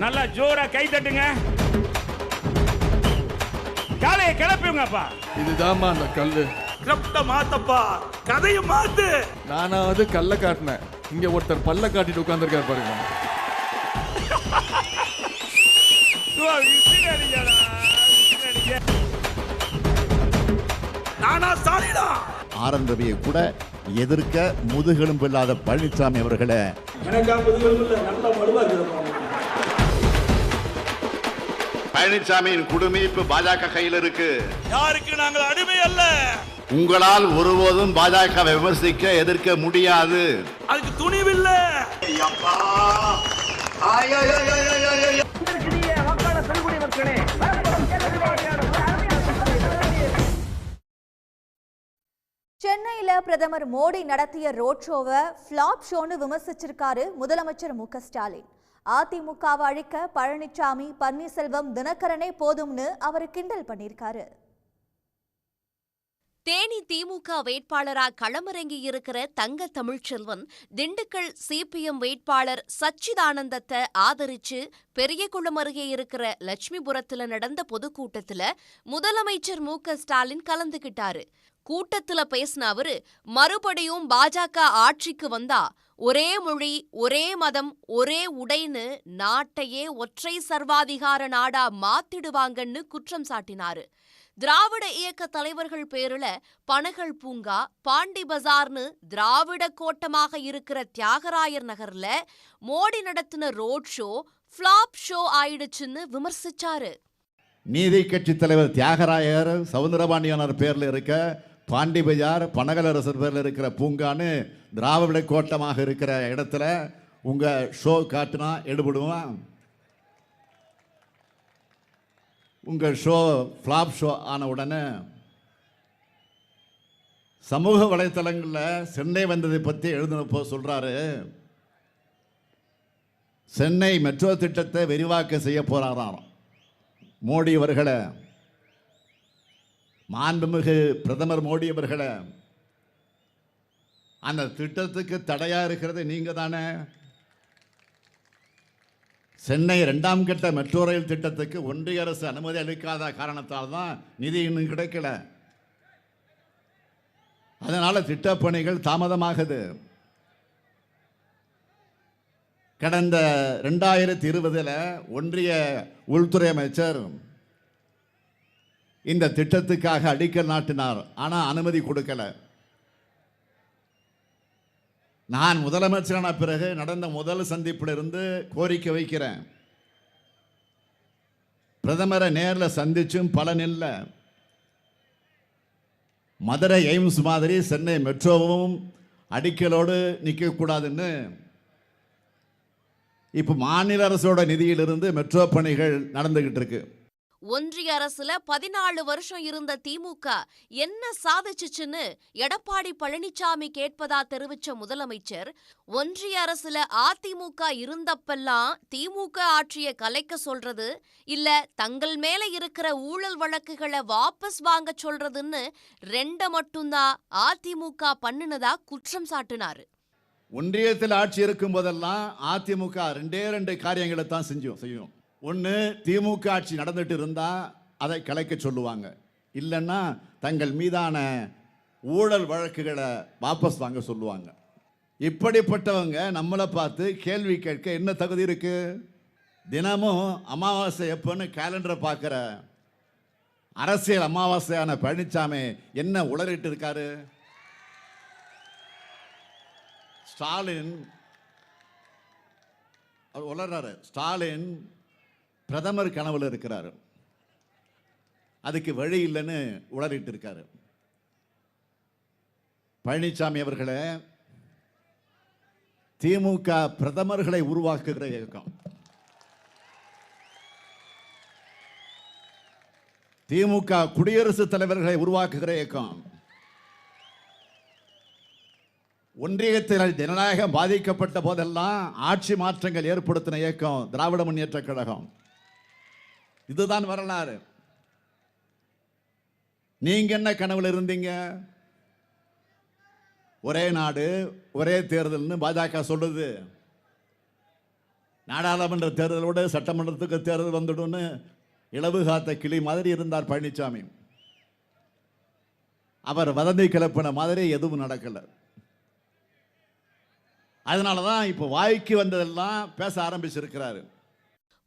நல்லா ஜோரா கை தட்டுங்க. காலையை கிளப்புங்கப்பா. இதுதான்மா அந்த கல்லு. கிளப்ட மாத்தப்பா, கதையை மாத்து. நானாவது கல்ல காட்டினேன், இங்க ஒருத்தர் பல்ல காட்டிட்டு உட்கார்ந்துருக்காரு பாருங்க. நானா சாரிடா. ஆர்.என். ரவியை கூட எதிர்க்க முதுகெலும்பு இல்லாத பழனிசாமி அவர்களை பழனிசாமியின் குடுமி இப்ப பாஜக கையில் இருக்கு. யாருக்கு நாங்கள் அடிமை அல்ல. உங்களால் ஒருபோதும் பாஜக விமர்சிக்க எதிர்க்க முடியாது. அதுக்கு துணிவில்லை. சென்னையில பிரதமர் மோடி நடத்திய ரோட் ஷோவை ஃபிளாப் ஷோன்னு விமர்சிச்சிருக்காரு முதலமைச்சர் மு க ஸ்டாலின். அதிமுகவை அழிக்க பழனிசாமி, பன்னீர்செல்வம், தினகரனே போதும்னு அவர் கிண்டல் பண்ணியிருக்காரு. தேனி திமுக வேட்பாளரா களமிறங்கியிருக்கிற தங்க தமிழ்ச்செல்வன் திண்டுக்கல் சிபிஎம் வேட்பாளர் சச்சிதானந்தத்தை ஆதரிச்சு பெரியகுளம் அருகே இருக்கிற லட்சுமிபுரத்துல நடந்த பொதுக்கூட்டத்துல முதலமைச்சர் மு க ஸ்டாலின் கலந்துகிட்டாரு. கூட்டத்துல பேசின அவரு, மறுபடியும் பாஜக ஆட்சிக்கு வந்தா ஒரே மொழி, ஒரே மதம், ஒரே உடைன்னு நாட்டையே ஒற்றை சர்வாதிகார நாடா மாத்திடுவாங்கன்னு குற்றம் சாட்டினாரு. திராவிட இயக்க தலைவர்கள் பேருல பனகல் பூங்கா, பாண்டி பஜார்னு திராவிட கோட்டமாக இருக்கிற தியாகராயர் நகர்ல மோடி நடத்தின ரோட் ஷோ ஃபிளாப் ஷோ ஆயிடுச்சுன்னு விமர்சிச்சாரு. நீதி கட்சி தலைவர் தியாகராயர் சவுந்தரபாண்டியனார் பேர்ல இருக்க பாண்டி பஜார், பனகலரசர் பேர்ல இருக்கிற பூங்கான்னு திராவிட கோட்டமாக இருக்கிற இடத்துல உங்க ஷோ காட்டினா எடுபடுவான்? உங்க ஷோ ஃபிளாப் ஷோ ஆன உடனே சமூக வலைத்தளங்களில் சென்னை வந்ததை பற்றி எழுதினப்போ சொல்றாரு, சென்னை மெட்ரோ திட்டத்தை விரிவாக்கம் செய்ய போறாராம் மோடி அவர்களை, மாண்புமிகு பிரதமர் மோடி அவர்களை. அந்த திட்டத்துக்கு தடையா இருக்கிறது நீங்க தானே. சென்னை 2ஆம் கட்ட மெட்ரோ ரயில் திட்டத்துக்கு ஒன்றிய அரசு அனுமதி அளிக்காத காரணத்தால் தான் நிதி இன்னும் கிடைக்கல. அதனால திட்டப்பணிகள் தாமதமாகுது. கடந்த 2020 ஒன்றிய உள்துறை அமைச்சர் இந்த திட்டத்துக்காக அடிக்கல் நாட்டினார். ஆனால் அனுமதி கொடுக்கல. நான் முதலமைச்சரான பிறகு நடந்த முதல் சந்திப்பிலிருந்து கோரிக்கை வைக்கிறேன். பிரதமரை நேரில் சந்திச்சும் பலன் இல்லை. மதுரை எய்ம்ஸ் மாதிரி சென்னை மெட்ரோவும் அடிக்கலோடு நிற்கக்கூடாதுன்னு இப்போ மாநில அரசோட நிதியிலிருந்து மெட்ரோ பணிகள் நடந்துகிட்டு இருக்கு. ஒன்றிய அரசுல 14 வருஷம் இருந்த திமுக என்ன சாதிச்சுச்சுன்னு எடப்பாடி பழனிசாமி கேட்பதா தெரிவிச்ச முதலமைச்சர், ஒன்றிய அரசுல அதிமுக இருந்தப்பெல்லாம் திமுக ஆட்சியை கலைக்க சொல்றது, இல்ல தங்கள் மேல இருக்கிற ஊழல் வழக்குகளை வாபஸ் வாங்க சொல்றதுன்னு 2 மட்டும்தான் அதிமுக பண்ணுனதா குற்றம் சாட்டினாரு. ஒன்றியத்தில் ஆட்சி இருக்கும் போதெல்லாம் அதிமுக 2 காரியங்களை தான் செய்யும். ஒன்று, திமுக ஆட்சி நடந்துட்டு இருந்தா அதை கலைக்க சொல்லுவாங்க. இல்லைன்னா தங்கள் மீதான ஊழல் வழக்குகளை வாபஸ் வாங்க சொல்லுவாங்க. இப்படிப்பட்டவங்க நம்மளை பார்த்து கேள்வி கேட்க என்ன தகுதி இருக்கு? தினமும் அமாவாசை எப்போன்னு கேலண்டரை பார்க்குற அரசியல் அமாவாசையான பழனிசாமி என்ன உளறிட்டு இருக்காரு? ஸ்டாலின் அவர் உளறாரு. ஸ்டாலின் பிரதமர் கனவுல இருக்கிறாரு, அதுக்கு வழி இல்லைன்னு உளறிட்டு இருக்காரு. பழனிசாமி அவர்களே, திமுக பிரதமர்களை உருவாக்குகிற இயக்கம். திமுக குடியரசுத் தலைவர்களை உருவாக்குகிற இயக்கம். ஒன்றியத்தில் ஜனநாயகம் பாதிக்கப்பட்ட போதெல்லாம் ஆட்சி மாற்றங்கள் ஏற்படுத்தின இயக்கம் திராவிட முன்னேற்ற கழகம். இதுதான் வரலாறு. நீங்க என்ன கனவுல இருந்தீங்க? ஒரே நாடு ஒரே தேர்தல்னு பாஜக சொல்லுது. நாடாளுமன்ற தேர்தலோடு சட்டமன்றத்துக்கு தேர்தல் வந்துடும்னு இளவு காத்த கிளி மாதிரி இருந்தார் பழனிசாமி. அவர் வதந்தி கிளப்பின மாதிரி எதுவும் நடக்கல. அதனால தான் இப்போ வாய்க்கு வந்ததெல்லாம் பேச ஆரம்பிச்சிருக்கிறாரு.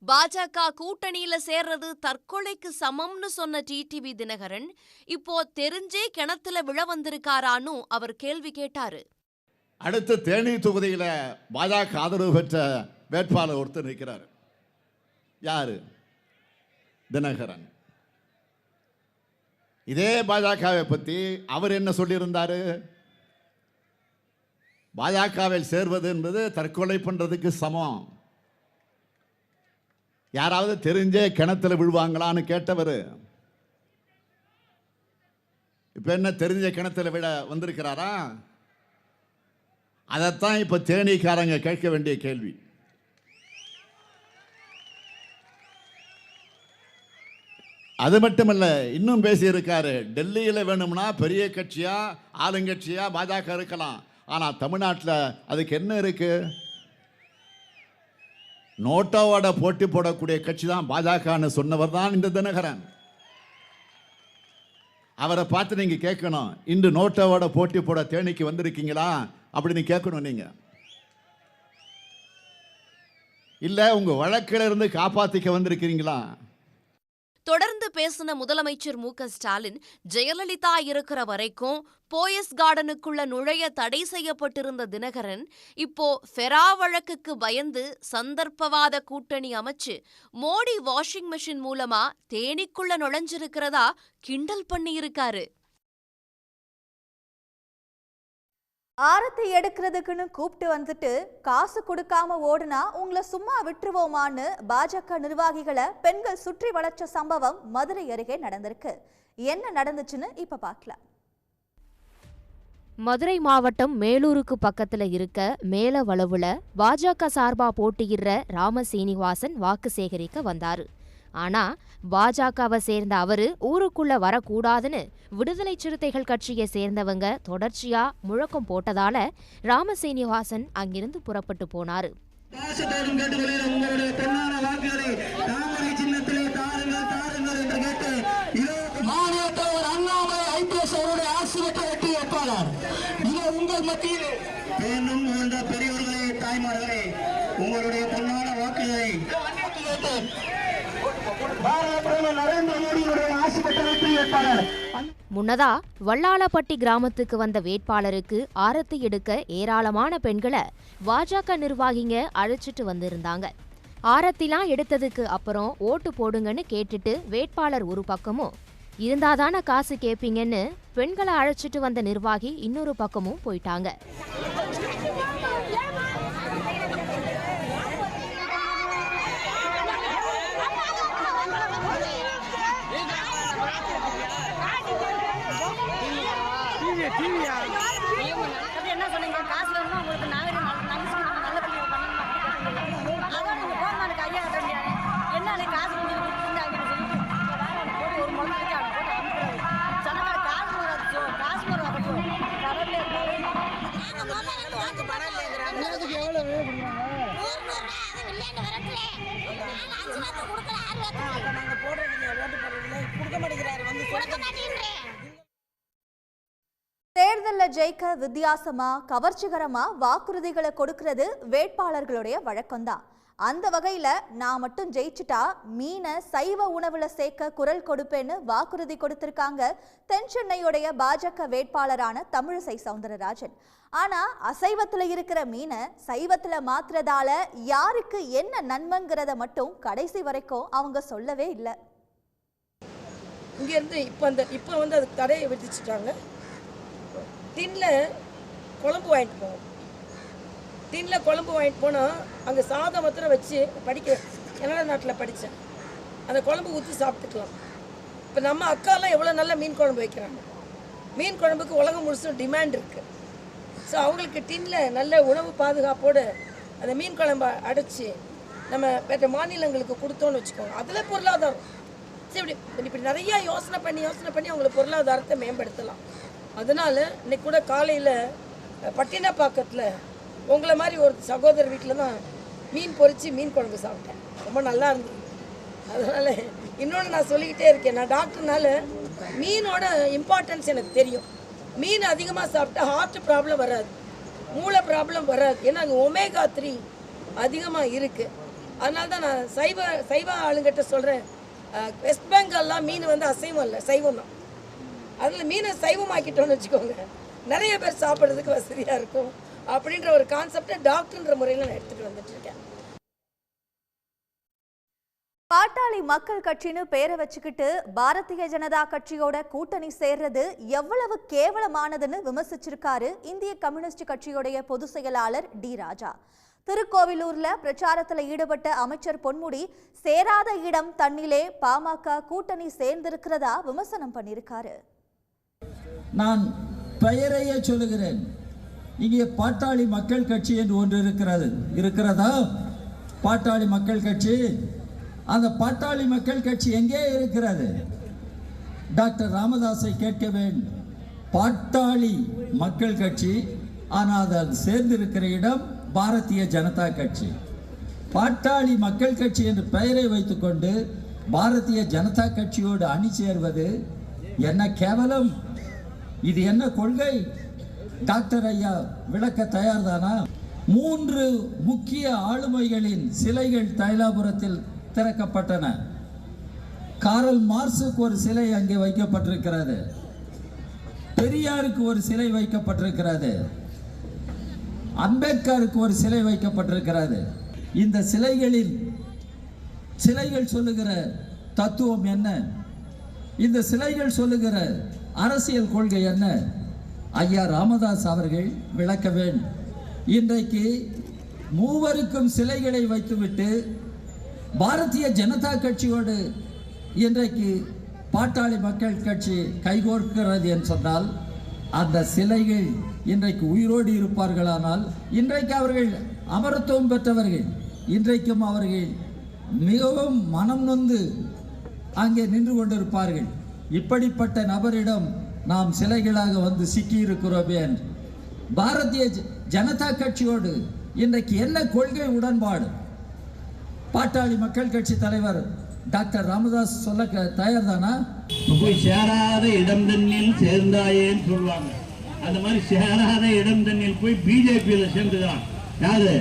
பாஜக கூட்டணியில சேர்றது தற்கொலைக்கு சமம்னு சொன்ன டிடிவி தினகரன் இப்போ தெரிஞ்சே கிணத்துல விழ வந்திருக்காரான்னு அவர் கேள்வி கேட்டாரு. அடுத்து தேனி தொகுதியில் பாஜக ஆதரவு பெற்ற வேட்பாளர் ஒருத்தர் நிற்கிறார். யாரு? தினகரன். இதே பாஜகவை பற்றி அவர் என்ன சொல்லியிருந்தாரு? பாஜகவில் சேர்வது என்பது தற்கொலை பண்றதுக்கு சமம். யாராவது தெரிஞ்சே கிணத்துல விழுவாங்களான்னு கேட்டவர் இப்ப என்ன தெரிஞ்ச கிணத்துல விட வந்திருக்கிறாரா? அதைத்தான் இப்ப தேனிக்காரங்க கேட்க வேண்டிய கேள்வி. அது மட்டுமல்ல, இன்னும் பேசியிருக்காரு. டெல்லியில் வேணும்னா பெரிய கட்சியா ஆளுங்கட்சியா பாஜக இருக்கலாம், ஆனா தமிழ்நாட்டில் அதுக்கு என்ன இருக்கு? நோட்டாவோட போட்டி போடக்கூடிய கட்சி தான் பாஜகன்னு சொன்னவர் தான் இந்த தினகரன். அவரை பார்த்து நீங்க கேட்கணும், இன்று நோட்டாவோட போட்டி போட தேனிக்கு வந்திருக்கீங்களா அப்படின்னு கேட்கணும். நீங்க இல்ல உங்க வழக்கில இருந்து காப்பாத்திக்க வந்திருக்கிறீங்களா? தொடர்ந்து பேசின முதலமைச்சர் மு.க.ஸ்டாலின், ஜெயலலிதா இருக்கிற வரைக்கும் போயஸ் கார்டனுக்குள்ள நுழைய தடை செய்யப்பட்டிருந்த தினகரன் இப்போ ஃபெரா வழக்குக்கு பயந்து சந்தர்ப்பவாத கூட்டணி அமைச்சு மோடி வாஷிங் மெஷின் மூலமா தேனிக்குள்ள நுழைஞ்சிருக்கிறதா கிண்டல் பண்ணியிருக்காரு. ஆரத்தி எடுக்கிறதுக்குன்னு கூப்பிட்டு வந்துட்டு காசு கொடுக்காம ஓடுனா உங்களை சும்மா விட்டுருவோமான்னு பாஜக நிர்வாகிகளை பெண்கள் சுற்றி வளைச்ச சம்பவம் மதுரை அருகே நடந்திருக்கு. என்ன நடந்துச்சுன்னு இப்ப பார்க்கலாம். மதுரை மாவட்டம் மேலூருக்கு பக்கத்துல இருக்க மேலவளவுல பாஜக சார்பா போட்டியிடுற ராமசீனிவாசன் வாக்கு சேகரிக்க வந்தாரு. ஆனா பாஜகவை சேர்ந்த அவரு ஊருக்குள்ள வரக்கூடாதுன்னு விடுதலை சிறுத்தைகள் கட்சியை சேர்ந்தவங்க தொடர்ச்சியா முழக்கம் போட்டதால ராமசீனிவாசன் அங்கிருந்து புறப்பட்டு போனாரு. உங்களுடைய பொன்னான வாக்குகளை முன்னதா வல்லாளப்பட்டி கிராமத்துக்கு வந்த வேட்பாளருக்கு ஆரத்தி எடுக்க ஏராளமான பெண்களை பாஜக நிர்வாகிங்க அழைச்சிட்டு வந்திருந்தாங்க. ஆரத்திலாம் எடுத்ததுக்கு அப்புறம் ஓட்டு போடுங்கன்னு கேட்டுட்டு வேட்பாளர் ஒரு பக்கமும், இருந்தாதான காசு கேப்பீங்கன்னு பெண்களை அழைச்சிட்டு வந்த நிர்வாகி இன்னொரு பக்கமும் போயிட்டாங்க. என்ன சொன்னீங்க? காசு வேணுமா உங்களுக்கு? என்ன காசு ஒரு மொழி தேர்தல்ல ஜெயிக்க வித்தியாசமா கவர்ச்சிகரமா வாக்குறுதிகளை கொடுக்கிறது வேட்பாளர்களுடைய வழக்கம்தான். அந்த வகையில நான் மட்டும் ஜெயிச்சுட்டா மீனை சைவ உணவுல சேர்க்க குரல் கொடுப்பேன்னு வாக்குறுதி கொடுத்திருக்காங்க தென் சென்னையுடைய பாஜக வேட்பாளரான தமிழிசை சவுந்தரராஜன். ஆனா அசைவத்துல இருக்கிற மீனை சைவத்துல மாத்துறதால யாருக்கு என்ன நன்மைங்கிறத மட்டும் கடைசி வரைக்கும் அவங்க சொல்லவே இல்லை. இங்க இருந்து இப்ப வந்து அதுக்கு தடையை விதிச்சுட்டாங்க. டின்ல குழம்பு வாங்கிட்டு போவோம். டின்ல குழம்பு வாங்கிட்டு போனால் அங்கே சாதம் மாத்திரம் வச்சு படிக்கிறேன். கனடா நாட்டில் படித்தேன். அந்த குழம்பு ஊற்றி சாப்பிட்டுக்கலாம். இப்போ நம்ம அக்காலாம் எவ்வளோ நல்ல மீன் குழம்பு வைக்கிறாங்க. மீன் குழம்புக்கு உலகம் முழுசும் டிமாண்ட் இருக்குது. ஸோ அவங்களுக்கு டின்ல நல்ல உணவு பாதுகாப்போடு அந்த மீன் குழம்பை அடைச்சி நம்ம வேறு மாநிலங்களுக்கு கொடுத்தோன்னு வச்சுக்கோங்க. அதில் பொருளாதாரம் சரி இப்படி நிறையா யோசனை பண்ணி அவங்களுக்கு பொருளாதாரத்தை மேம்படுத்தலாம். அதனால் இன்னைக்கு கூட காலையில் பட்டினப்பாக்கத்தில் உங்களை மாதிரி ஒரு சகோதரர் வீட்டில் தான் மீன் பொரிச்சு மீன் குழம்பு சாப்பிட்டேன், ரொம்ப நல்லா இருந்தது. அதனால் இன்னொன்று நான் சொல்லிக்கிட்டே இருக்கேன், நான் டாக்டர்னால மீனோட இம்பார்ட்டன்ஸ் எனக்கு தெரியும். மீன் அதிகமாக சாப்பிட்டா ஹார்ட் ப்ராப்ளம் வராது, மூளை ப்ராப்ளம் வராது. ஏன்னா அங்கே ஒமேகா 3 அதிகமாக இருக்குது. அதனால தான் நான் சைவ ஆளுங்கிட்ட சொல்கிறேன், வெஸ்ட் பெங்கால்லாம் மீன் வந்து அசைவம் இல்லை, சைவம் தான். அதில் மீனை சைவமாக்கிட்டோன்னு வச்சுக்கோங்க, நிறைய பேர் சாப்பிட்றதுக்கு வசதியாக இருக்கும் அப்படின்ற ஒரு கான்செப்டை டாக்டர்ன்ற முறையில் நான் எடுத்துகிட்டு வந்துட்டுருக்கேன். பாட்டாளி மக்கள் கட்சின்னு பேரை வச்சுக்கிட்டு பாரதிய ஜனதா கட்சியோட கூட்டணி சேர்றது எவ்வளவு கேவலமானதுன்னு விமர்சிச்சிருக்காரு இந்திய கம்யூனிஸ்ட் கட்சியுடைய பொதுச் செயலாளர் டி ராஜா. திருக்கோவிலூர்ல பிரச்சாரத்தில் ஈடுபட்ட அமைச்சர் பொன்முடி சேராத இடம் தன்னிலே பாமக கூட்டணி சேர்ந்திருக்கிறதா விமர்சனம் பண்ணியிருக்காரு. நான் பெயரையே சொல்லுகிறேன், இங்கே பாட்டாளி மக்கள் கட்சி என்று ஒன்று இருக்கிறதா? பாட்டாளி மக்கள் கட்சி, அந்த பாட்டாளி மக்கள் கட்சி எங்கே இருக்கிறது? டாக்டர் ராமதாஸை கேட்க வேண்டும். பாட்டாளி மக்கள் கட்சி, ஆனால் அது சேர்ந்திருக்கிற இடம் பாரதிய ஜனதா கட்சி. பாட்டாளி மக்கள் கட்சி என்று பெயரை வைத்துக்கொண்டு பாரதிய ஜனதா கட்சியோடு அணி சேர்வது என்ன கேவலம்! இது என்ன கொள்கை? டாக்டர் ஐயா விளக்க தயார்தானா? 3 முக்கிய ஆளுமைகளின் சிலைகள் தைலாபுரத்தில் திறக்கப்பட்டன. காரல் மார்க்சுக்கு ஒரு சிலை அங்கே வைக்கப்பட்டிருக்கிறது, பெரியாருக்கு ஒரு சிலை வைக்கப்பட்டிருக்கிறது, அம்பேத்கருக்கு ஒரு சிலை வைக்கப்பட்டிருக்கிறது. இந்த சிலைகள் சொல்லுகிற தத்துவம் என்ன? இந்த சிலைகள் சொல்லுகிற அரசியல் கொள்கை என்ன? ஐயா ராமதாஸ் அவர்கள் விளக்க வேண்டும். இன்றைக்கு மூவருக்கும் சிலைகளை வைத்துவிட்டு பாரதிய ஜனதா கட்சியோடு இன்றைக்கு பாட்டாளி மக்கள் கட்சி கைகோர்க்கிறது என்று சொன்னால், அந்த சிலைகள் இன்றைக்கு உயிரோடு இருப்பார்களானால், இன்றைக்கு அவர்கள் அமரத்துவம் பெற்றவர்கள், இன்றைக்கும் அவர்கள் மிகவும் மனம் நொந்து அங்கே நின்று கொண்டிருப்பார்கள். இப்படிப்பட்ட நபரிடம் நாம் சிலைகளாக வந்து சிக்கியிருக்கிறோமே. பாரதிய ஜனதா கட்சியோடு இன்றைக்கு என்ன கொள்கை உடன்பாடு? பாட்டாளி மக்கள் கட்சி தலைவர் டாக்டர் ராமதாஸ் சொல்ல தயார் தானா? போய் சேராத இடம் தண்ணில் சேர்ந்தாயேன்னு சொல்லுவாங்க. அந்த மாதிரி சேராத இடம் தண்ணில் போய் பிஜேபியில் சேர்ந்துதான். யாரு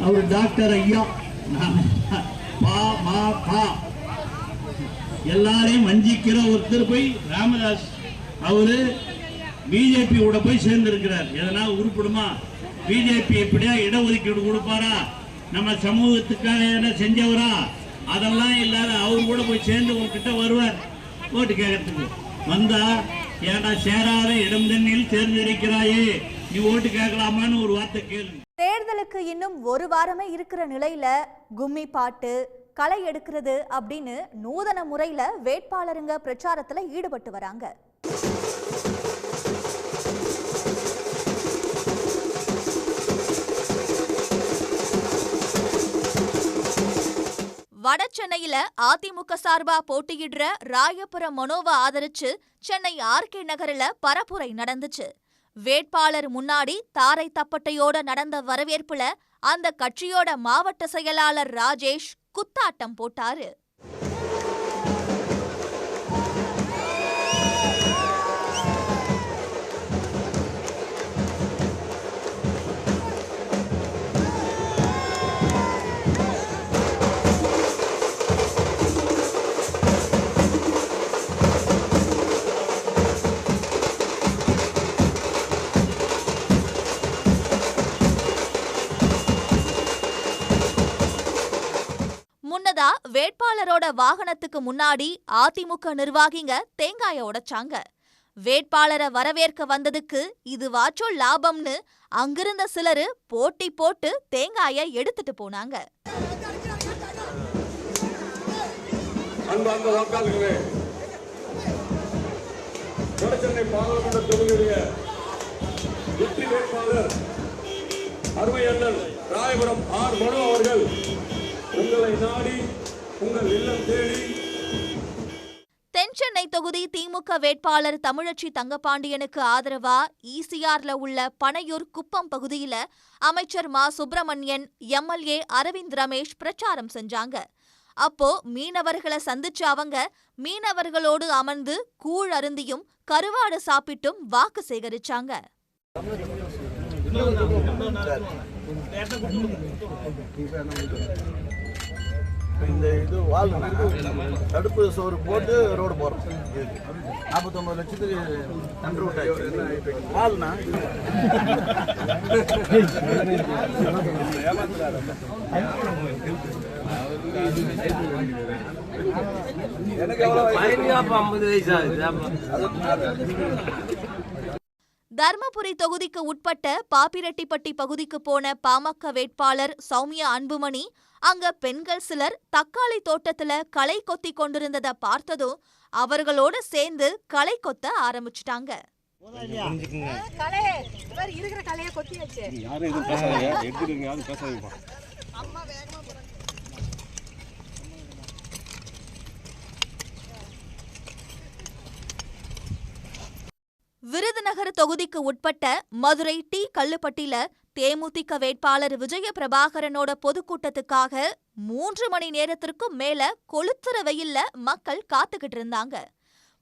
அவர் டாக்டர் ஐயா எல்லாரையும் வஞ்சிக்கிற ஒருத்தர் போய் ராமதாஸ் அவரு பிஜேபி கூட போய் சேர்ந்திருக்கிறார். எதனா உருப்படுமா? பிஜேபி எப்படியா இடஒதுக்கீடு கொடுப்பாரா? நம்ம சமூகத்துக்காக என்ன செஞ்சவரா? அதெல்லாம் இல்லாத அவர் கூட போய் சேர்ந்து உங்ககிட்ட வருவார் ஓட்டு கேட்கறதுக்கு. வந்தா ஏடா சேராத இடம் தண்ணில் தேர்ந்தெடுக்கிறாயே, நீ ஓட்டு கேட்கலாமான்னு ஒரு வார்த்தை கேளு. தேர்தலுக்கு இன்னும் ஒரு வாரமே இருக்கிற நிலையில கும்மி பாட்டு, களை எடுக்கிறது அப்படின்னு நூதன முறையில வேட்பாளருங்க பிரச்சாரத்துல ஈடுபட்டு வராங்க. வட சென்னையில அதிமுக சார்பா போட்டியிடுற ராயபுரம் மனோவை ஆதரிச்சு சென்னை ஆர்கே நகரில் பரப்புரை நடந்துச்சு. வேட்பாளர் முன்னாடி தாரை தப்பட்டையோட நடந்த வரவேற்புல அந்த கட்சியோட மாவட்ட செயலாளர் ராஜேஷ் குத்தாட்டம் போட்டாரு. முன்னதா வேட்பாளரோட வாகனத்துக்கு முன்னாடி அதிமுக நிர்வாகிங்க தேங்காய உடைச்சாங்க. வேட்பாளரை வரவேற்க வந்ததுக்கு இதுவாச்சும் லாபம்னு அங்கிருந்த சிலரு போட்டி போட்டு தேங்காய எடுத்துட்டு போனாங்க. ராயபுரம் ஆர் மனோ அவர்கள் உங்களை நாடி உங்கள் இல்லம் தேடி. தென் தென்சென்னை தொகுதி திமுக வேட்பாளர் தமிழச்சி தங்கபாண்டியனுக்கு ஆதரவா ஈசிஆர்ல உள்ள பனையூர் குப்பம் பகுதியில அமைச்சர் மா சுப்பிரமணியன், எம்எல்ஏ அரவிந்த் ரமேஷ் பிரச்சாரம் செஞ்சாங்க. அப்போ மீனவர்களை சந்திச்ச அவங்க மீனவர்களோடு அமர்ந்து கூழ் அருந்தியும் கருவாடு சாப்பிட்டும் வாக்கு சேகரிச்சாங்க. இந்த இது வால் தடுப்பு சோறு போட்டு ரோடு போகிறோம். 49 லட்சத்துக்கு நன்று விட்டாச்சு. வால்னா தர்மபுரி தொகுதிக்கு உட்பட்ட பாப்பிரெட்டிப்பட்டி பகுதிக்கு போன பாமக வேட்பாளர் சௌமியா அன்புமணி அங்க பெண்கள் சிலர் தக்காளி தோட்டத்துல களை கொத்தி கொண்டிருந்ததை பார்த்ததும் அவர்களோடு சேர்ந்து களை கொத்த ஆரம்பிச்சுட்டாங்க. விருதுநகர் தொகுதிக்கு உட்பட்ட மதுரை டி கல்லுப்பட்டில தேமுதிக வேட்பாளர் விஜய பிரபாகரனோட பொதுக்கூட்டத்துக்காக 3 மணி நேரத்திற்கும் மேல கொளுத்துற வெயில்ல மக்கள் காத்துக்கிட்டு இருந்தாங்க.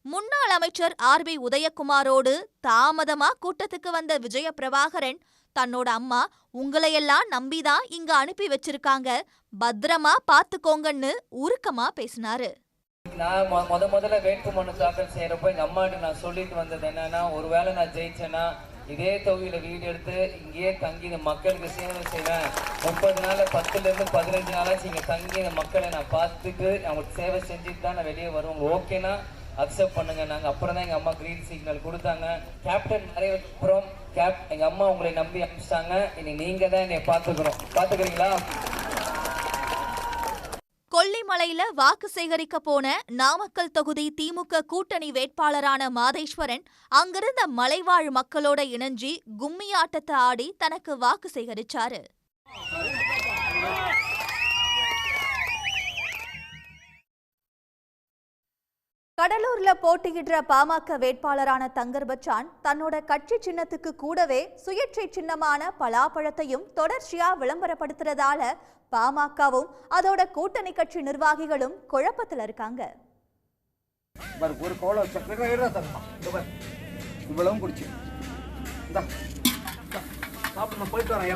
முன்னாள் அமைச்சர் RB உதயகுமாரோடு தாமதமா கூட்டத்துக்கு வந்த விஜய பிரபாகரன் தன்னோட அம்மா உங்களையெல்லாம் நம்பிதான் இங்க அனுப்பி வச்சிருக்காங்க, பத்திரமா பாத்துக்கோங்கன்னு உருக்கமா பேசினாரு. நான் முதல்ல வேட்புமனு தாக்கல் செய்யறப்ப எங்க அம்மாட்ட நான் சொல்லிட்டு வந்தது என்னன்னா, ஒருவேளை நான் ஜெயிச்சேன்னா இதே தொகுதியில வீடு எடுத்து இங்கேயே தங்கி இந்த மக்களுக்கு சேவை செய்வேன். 30 நாள் 10லேருந்து 15 நாளாச்சு இங்க தங்கி இந்த மக்களை நான் பார்த்துட்டு அவங்களுக்கு சேவை செஞ்சுட்டு தான் நான் வெளியே வருவேன். ஓகேனா அக்செப்ட் பண்ணுங்க. நாங்கள் அப்புறம் தான் எங்கள் அம்மா கிரீன் சிக்னல் கொடுத்தாங்க. கேப்டன் மறைவுக்கு அப்புறம் எங்கள் அம்மா உங்களை நம்பி அனுப்பிச்சிட்டாங்க. இனி நீங்கள் தான் என்னை பார்த்துக்கிறீங்களா? கொல்லிமலையில வாக்கு சேகரிக்க போன நாமக்கல் தொகுதி திமுக கூட்டணி வேட்பாளரான மாதேஸ்வரன் அங்கிருந்த மலைவாழ் மக்களோட இணைஞ்சி கும்மி ஆட்டத்தை ஆடி தனக்கு வாக்கு சேகரிச்சாரு. கடலூர்ல போட்டியிடுற பாமக வேட்பாளரான தங்கர் பச்சான் தன்னோட கட்சி சின்னத்துக்கு கூடவே சுயேட்சை சின்னமான பலாப்பழத்தையும் தொடர்ச்சியா விளம்பரப்படுத்துறதால பாமகவும் அதோட கூட்டணி கட்சி நிர்வாகிகளும் குழப்பத்தில் இருக்காங்க. ஒரு கோல இவ்வளவும் குடிச்சு போயிட்டு வரேன்.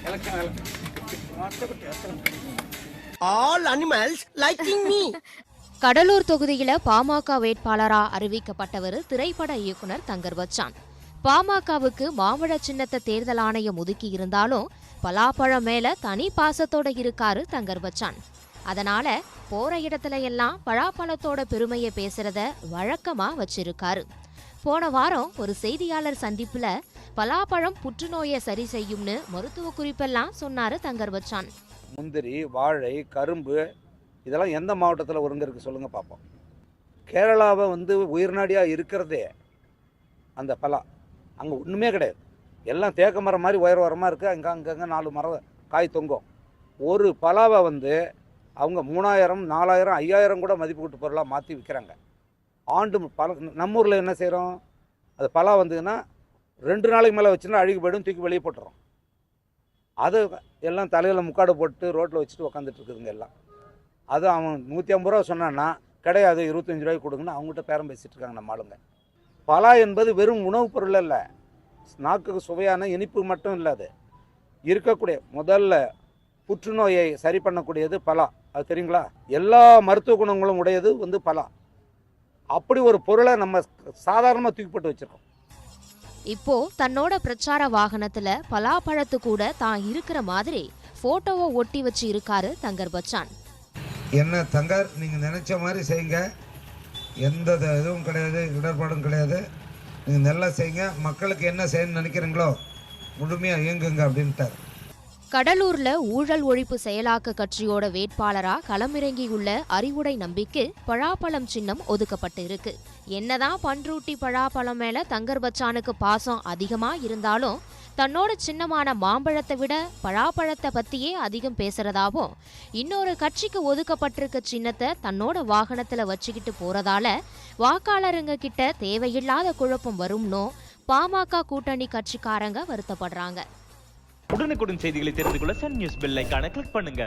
Election All animals liking me. Cuddalore தொகுதியில பாமக வேட்பாளரா அறிவிக்கப்பட்டவர் திரைப்பட இயக்குனர் தங்கர் பச்சான். பாமகவுக்கு மாம்பழ சின்னத்தை தேர்தல் ஆணையம் ஒதுக்கி இருந்தாலும் பலாப்பழம் மேல தனி பாசத்தோட இருக்காரு தங்கர் பச்சான். அதனால போற இடத்துல எல்லாம் பலாப்பழத்தோட பெருமையை பேசுறத வழக்கமா வச்சிருக்காரு. போன வாரம் ஒரு செய்தியாளர் சந்திப்புல பலாப்பழம் புற்றுநோயை சரி செய்யும்னு மருத்துவ குறிப்பெல்லாம் சொன்னாரு தங்கர் பச்சான். முந்திரி, வாழை, கரும்பு இதெல்லாம் எந்த மாவட்டத்தில் ஒருங்க இருக்குது சொல்லுங்கள் பார்ப்போம். கேரளாவை உயிர்நாடியாக இருக்கிறதே அந்த பலா. அங்கே ஒன்றுமே கிடையாது. எல்லாம் தேக்க மரம் மாதிரி உயரமாக இருக்குது. அங்கங்கே 4 மரம் காய் தொங்கும். ஒரு பலாவை அவங்க 3000, 4000, 5000 கூட மதிப்பு கூட்டு பொருளாக மாற்றி விற்கிறாங்க. ஆண்டு பல நம்ம ஊரில் என்ன செய்கிறோம், அது பலா வந்ததுன்னா 2 நாளைக்கு மேலே வச்சுன்னா அழுகி போய்டும், தூக்கி வெளியே போட்டுறோம். அது எல்லாம் தலையில் முக்காடு போட்டு ரோட்டில் வச்சுட்டு உக்காந்துட்டு இருக்குதுங்க எல்லாம். அது அவன் 150 ரூபா சொன்னான்னா கிடையாது 25 ரூபாய்க்கு கொடுங்கன்னு அவங்ககிட்ட பேரம் பேசிகிட்டு இருக்காங்க நம்ம ஆளுங்க. பலா என்பது வெறும் உணவுப் பொருள் இல்லை, நாக்குக்கு சுவையான இனிப்பு மட்டும் இல்லை. அது இருக்கக்கூடிய முதல்ல புற்றுநோயை சரி பண்ணக்கூடியது பலா. அது தெரியுங்களா? எல்லா மருத்துவ குணங்களும் உடையது பலா. அப்படி ஒரு பொருளை நம்ம சாதாரணமாக தூக்கி போட்டு வச்சிருக்கோம். இப்போ தன்னோட பிரச்சார வாகனத்துல பலாப்பழத்து கூட தான் இருக்கிற மாதிரி போட்டோவை ஒட்டி வச்சு இருக்காரு தங்கர் பச்சான். என்ன தங்கர், நீங்கள் நினச்ச மாதிரி செய்யுங்க, எந்த இதுவும் கிடையாது, இடர்பாடும் கிடையாது, நீங்கள் நல்லா செய்யுங்க, மக்களுக்கு என்ன செய்யணும்னு நினைக்கிறீங்களோ முழுமையாக இயங்குங்க அப்படின்ட்டார். கடலூர்ல ஊழல் ஒழிப்பு செயலாக்க கட்சியோட வேட்பாளரா களமிறங்கியுள்ள அறிவுடை நம்பிக்கு பழாப்பழம் சின்னம் ஒதுக்கப்பட்டு இருக்கு. என்னதான் பன்ருட்டி பழாப்பழம் மேல தங்கர் பச்சானுக்கு பாசம் அதிகமா இருந்தாலும் தன்னோட சின்னமான மாம்பழத்தை விட பலாப்பழத்தை பத்தியே அதிகம் பேசுறதாவும், இன்னொரு கட்சிக்கு ஒதுக்கப்பட்டிருக்க சின்னத்தை தன்னோட வாகனத்துல வச்சுக்கிட்டு போறதால வாக்காளருங்க கிட்ட தேவையில்லாத குழப்பம் வரும்னோ பாமக கூட்டணி கட்சிக்காரங்க வருத்தப்படுறாங்க. உடனுக்குடன் செய்திகளை தெரிந்து கொள்ள சன் நியூஸ் பெல் ஐகானை கிளிக் பண்ணுங்க.